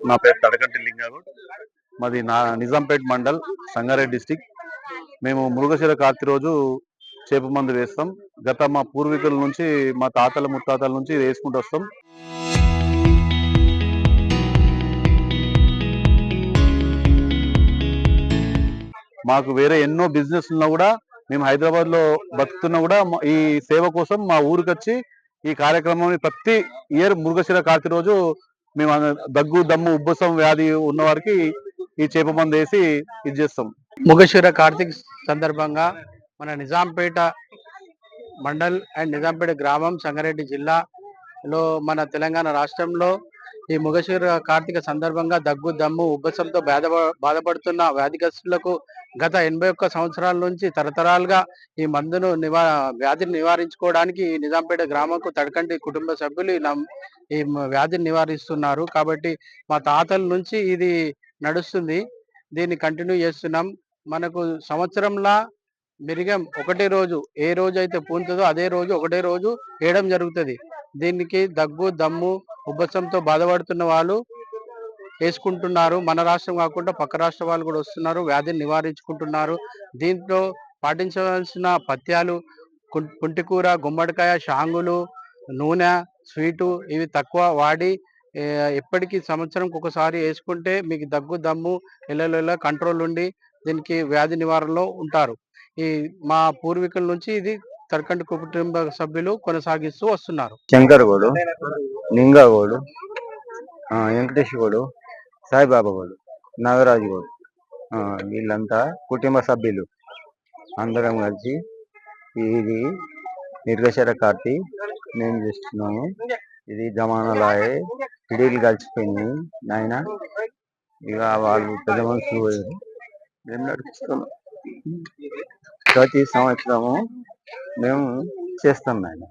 నా పేరు తడకంటి లింగాగౌడ్. మాది నిజాంపేట్ మండల్, సంగారెడ్డి డిస్టిక్. మేము మృగశిర కార్తి రోజు చేప మందు వేస్తాం. మా పూర్వీకుల నుంచి, మా తాతల ముత్తాతల నుంచి వేసుకుంటూ వస్తాం. మాకు వేరే ఎన్నో బిజినెస్ ఉన్నా కూడా, మేము హైదరాబాద్ లో బతుకుతున్నా కూడా ఈ సేవ కోసం మా ఊరికి వచ్చి ఈ కార్యక్రమాన్ని ప్రతి ఇయర్ మృగశిర కార్తి రోజు మేము దగ్గు, దమ్ము, ఉబ్బసం వ్యాధి ఉన్న వారికి ఈ చేప మందు వేసి ఇది చేస్తాం. మృగశిర కార్తిక్ సందర్భంగా మన నిజాంపేట మండల్ అండ్ నిజాంపేట గ్రామం, సంగారెడ్డి జిల్లాలో, మన తెలంగాణ రాష్ట్రంలో ఈ మృగశిర కార్తీక సందర్భంగా దగ్గు, దమ్ము, ఉబ్బసంతో బాధపడుతున్న వ్యాధిగ్రస్తులకు గత 81 సంవత్సరాల నుంచి తరతరాలుగా ఈ మందును వ్యాధిని నివారించుకోవడానికి నిజాంపేట గ్రామంకు తడకంటి కుటుంబ సభ్యులు ఈ వ్యాధిని నివారిస్తున్నారు. కాబట్టి మా తాతల నుంచి ఇది నడుస్తుంది, దీన్ని కంటిన్యూ చేస్తున్నాం. మనకు సంవత్సరంలా మిరిగం ఒకటే రోజు, ఏ రోజు అయితే పూనుతుందో అదే రోజు ఒకటే రోజు వేయడం జరుగుతుంది. దీనికి దగ్గు, దమ్ము, ఉబ్బసంతో బాధపడుతున్న వాళ్ళు వేసుకుంటున్నారు. మన రాష్ట్రం కాకుండా పక్క రాష్ట్ర వాళ్ళు కూడా వస్తున్నారు, వ్యాధిని నివారించుకుంటున్నారు. దీంట్లో పాటించవలసిన పథ్యాలు: కుంటికూర, గుమ్మడికాయ, షాంగులు, నూనె, స్వీటు ఇవి తక్కువ వాడి ఎప్పటికీ సంవత్సరంకి ఒకసారి వేసుకుంటే మీకు దగ్గు, దమ్ము ఎల్ల కంట్రోల్ ఉండి దీనికి వ్యాధి నివారణలో ఉంటారు. మా పూర్వీకుల నుంచి ఇది తడకంటి కుటుంబ సభ్యులు కొనసాగిస్తూ వస్తున్నారు. శంకరగౌడు, లింగగౌడు, వెంకటేశ్వరుడు, సాయిబాబాగౌడు, నాగరాజుగౌడు, వీళ్ళంతా కుటుంబ సభ్యులు అందరం కలిసి ఇది మృగశిర కార్తి మేము చేస్తున్నాము. ఇది జమానాలాయే పిడీలు కలిసిపోయినాయి నాయన, ఇక వాళ్ళు పెద్ద మనుషులు పోయారు, మేము నడిపిస్తున్నాం. ప్రతి సంవత్సరము మేము చేస్తాం నాయన.